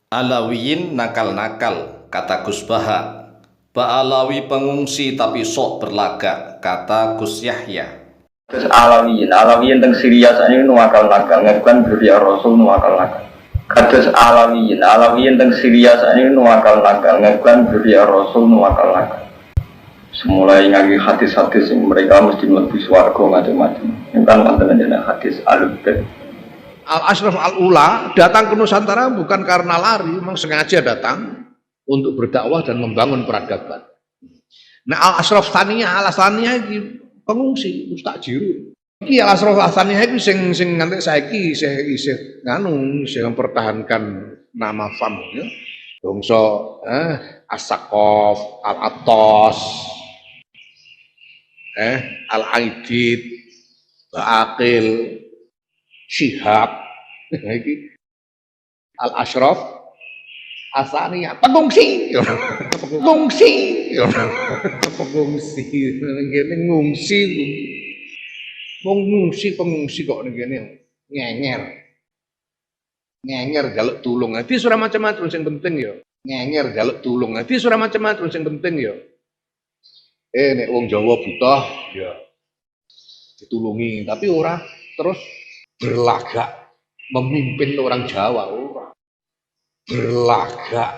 Alawiyin nakal-nakal, kata Gus Baha. Ba'alawi pengungsi tapi sok berlagak, kata Gus Yahya. Terus alawiyin teng Syria saat ini nuwakal-nakal, ngakukan beliau Rasul nuwakal-nakal. Kados alawiyin teng Syria saat ini nuwakal-nakal, ngakukan beliau Rasul nuwakal-nakal. Semulai ngaji hadis-hadis yang mereka mesti mlebu swarga macam-macam. Ini kan mantan hadis al-Bed. Al-Ashraf Al-Ula datang ke Nusantara bukan karena lari, memang sengaja datang untuk berdakwah dan membangun peradaban. Nah, Al-Ashraf Al-Thaniyah iki pengungsi, mustajir. Iki Al-Ashraf Al-Thaniyah iki sing nganti saiki isih mempertahankan nama FAM ya. Bangsa As-Saqaf, Al-Attas, Al-Aidid, Ba'aqil, Syihab, iki Al-Ashraf Al-Thaniyah pengungsi, pengungsi kok ngene ngenger jaluk tulung. Nanti surah macam-macam yang penting ya. Ngenger jaluk tulung. Nanti surah macam-macam yang penting ya. Nek wong Jawa butuh ya ditulungi, tapi ora terus berlagak memimpin orang Jawa, ora. Berlagak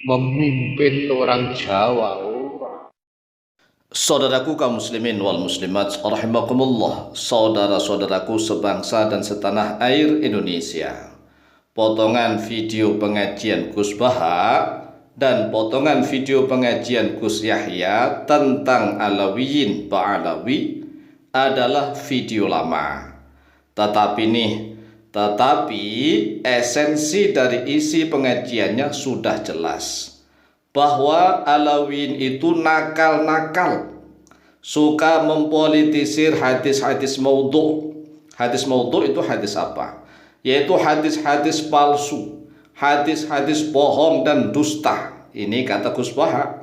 memimpin orang Jawa, ora. Saudaraku kaum muslimin wal muslimat rahimakumullah, saudara-saudaraku sebangsa dan setanah air Indonesia. Potongan video pengajian Gus Baha dan potongan video pengajian Gus Yahya tentang Alawiyin Ba'alawi adalah video lama. Tetapi esensi dari isi pengajiannya sudah jelas. Bahwa Alawiyin itu nakal-nakal, suka mempolitisir hadis-hadis maudhu'. Hadis maudhu' itu hadis apa? Yaitu hadis-hadis palsu, hadis-hadis bohong dan dusta. Ini kata Gus Baha.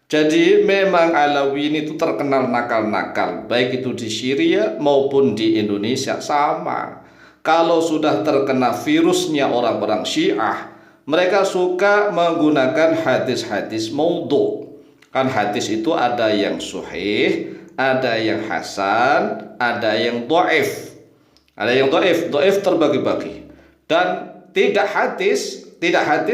Jadi memang Alawiyin itu terkenal nakal-nakal, baik itu di Syria maupun di Indonesia sama. Kalau sudah terkena virusnya orang-orang Syiah, mereka suka menggunakan hadis-hadis maudhu'. Kan hadis itu ada yang sahih, ada yang hasan, ada yang dhaif. Ada yang dhaif terbagi-bagi. Dan tidak hadis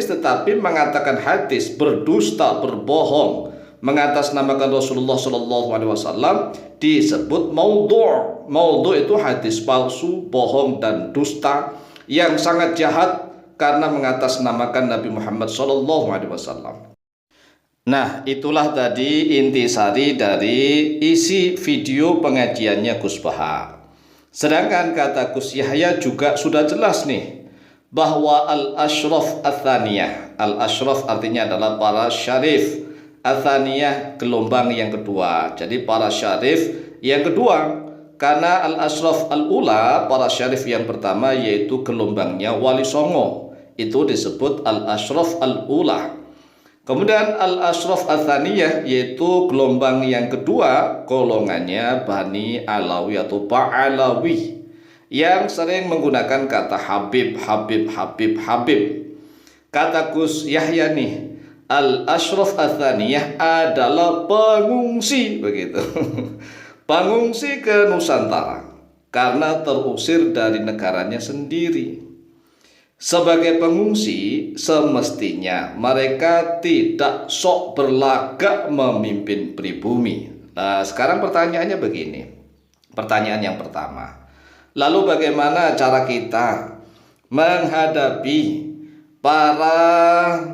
tetapi mengatakan hadis, berdusta, berbohong, mengatasnamakan Rasulullah SAW disebut maudhu'. Maudhu' itu hadis palsu, bohong dan dusta yang sangat jahat karena mengatasnamakan Nabi Muhammad SAW. Nah, itulah tadi intisari dari isi video pengajiannya Gus Baha. Sedangkan kata Gus Yahya juga sudah jelas nih, bahwa Al-Ashraf Al-Thaniyah. Al-Ashraf artinya adalah para syarif. Al-Thaniyah gelombang yang kedua. Jadi para syarif yang kedua. Karena Al-Ashraf Al-Ula, para syarif yang pertama yaitu gelombangnya Wali Songo. Itu disebut Al-Ashraf Al-Ula. Kemudian Al-Ashraf Al-Thaniyah yaitu gelombang yang kedua, golongannya Bani Alawi atau Ba'alawi, yang sering menggunakan kata Habib. Kata Gus Yahya nih, Al-Ashraf Al-Thaniyah adalah pengungsi, begitu. Pengungsi ke Nusantara karena terusir dari negaranya sendiri. Sebagai pengungsi, semestinya mereka tidak sok berlagak memimpin pribumi. Nah, sekarang pertanyaannya begini. Pertanyaan yang pertama. Lalu bagaimana cara kita menghadapi para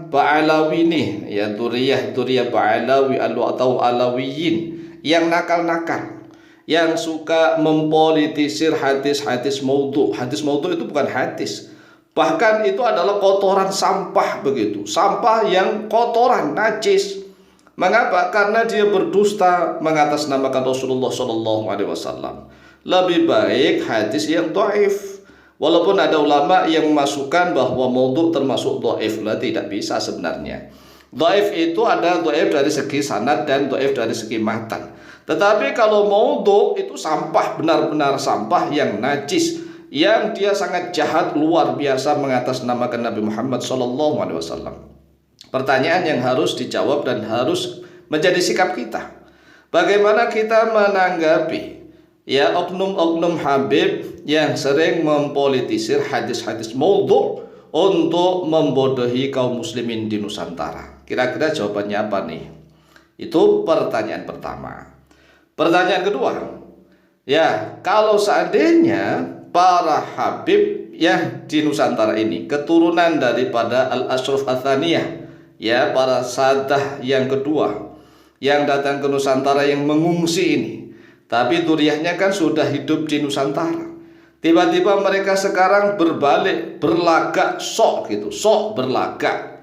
Ba'alawi nih, ya duriyah Ba'alawi atau Alawiyin yang nakal-nakal, yang suka mempolitisir hadis-hadis maudhu'. Hadis maudhu' itu bukan hadis. Bahkan itu adalah kotoran sampah, begitu. Sampah yang kotoran, najis. Mengapa? Karena dia berdusta mengatasnamakan Rasulullah SAW. Lebih baik hadis yang dhaif. Walaupun ada ulama yang memasukkan bahwa maudhu' termasuk dhaif, tidak bisa sebenarnya. Dhaif itu ada dhaif dari segi sanad dan dhaif dari segi matan. Tetapi kalau maudhu' itu sampah, benar-benar sampah yang najis, yang dia sangat jahat luar biasa mengatasnamakan Nabi Muhammad SAW. Pertanyaan yang harus dijawab dan harus menjadi sikap kita. Bagaimana kita menanggapi ya oknum-oknum Habib yang sering mempolitisir hadis-hadis maudhu untuk membodohi kaum muslimin di Nusantara? Kira-kira jawabannya apa nih? Itu pertanyaan pertama. Pertanyaan kedua, ya kalau seandainya para Habib yang di Nusantara ini keturunan daripada Al-Ashraf Athaniyah, ya para sadah yang kedua yang datang ke Nusantara yang mengungsi ini, tapi duriahnya kan sudah hidup di Nusantara. Tiba-tiba mereka sekarang berbalik, berlagak sok gitu, sok berlagak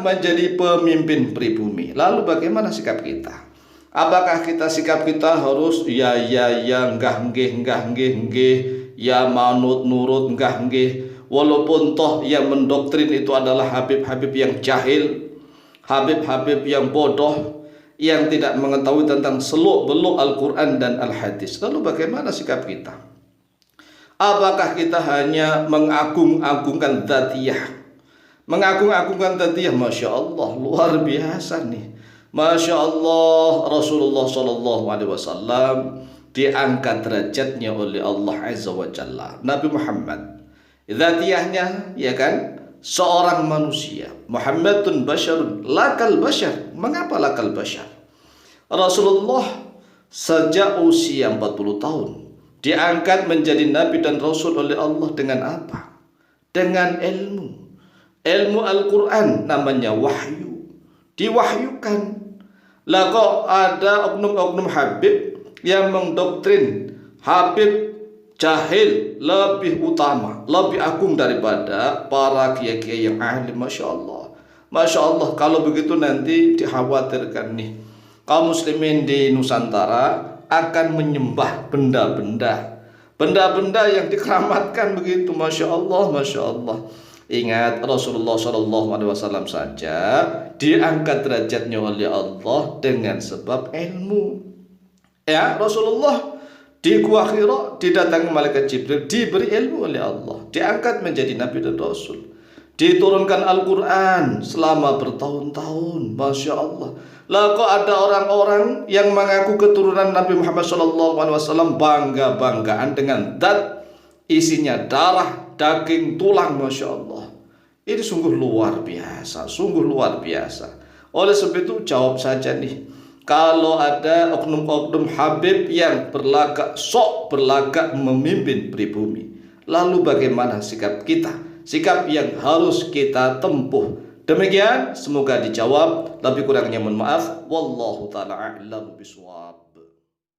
menjadi pemimpin pribumi. Lalu bagaimana sikap kita? Apakah sikap kita harus ya enggah nggih, ya manut nurut enggah nggih, walaupun toh yang mendoktrin itu adalah Habib-Habib yang jahil, Habib-Habib yang bodoh, yang tidak mengetahui tentang seluk-beluk Al-Quran dan Al-Hadis. Lalu bagaimana sikap kita? Apakah kita hanya mengagung-agungkan dzatiyah? Mengagung-agungkan dzatiyah, Masya Allah, luar biasa nih. Masya Allah, Rasulullah SAW diangkat derajatnya oleh Allah Azza wa Jalla. Nabi Muhammad, dzatiyahnya, ya kan, seorang manusia. Muhammadun basyarun lakal basyar. Mengapa lakal basyar? Rasulullah sejak usia 40 tahun diangkat menjadi nabi dan rasul oleh Allah dengan apa? Dengan ilmu Al-Quran, namanya wahyu, diwahyukan. Lah kok ada oknum-oknum Habib yang mendoktrin Habib jahil lebih utama, lebih agung daripada para kiai-kiai yang ahli. Masya Allah, Masya Allah. Kalau begitu nanti dikhawatirkan nih kaum muslimin di Nusantara akan menyembah benda-benda yang dikeramatkan begitu. Masya Allah, Masya Allah. Ingat Rasulullah SAW saja diangkat derajatnya oleh Allah dengan sebab ilmu. Ya, Rasulullah di Gua Hira didatangi malaikat Jibril, diberi ilmu oleh Allah, diangkat menjadi nabi dan rasul, diturunkan Al-Quran selama bertahun-tahun. Masya Allah. Lah kok ada orang-orang yang mengaku keturunan Nabi Muhammad SAW bangga-banggaan dengan dat isinya darah, daging, tulang. Masya Allah. Ini sungguh luar biasa, sungguh luar biasa. Oleh sebab itu jawab saja nih, kalau ada oknum-oknum Habib yang berlagak memimpin pribumi, lalu bagaimana sikap kita? Sikap yang harus kita tempuh. Demikian, semoga dijawab. Lebih kurangnya mohon maaf. Wallahu ta'ala a'lam bishawab.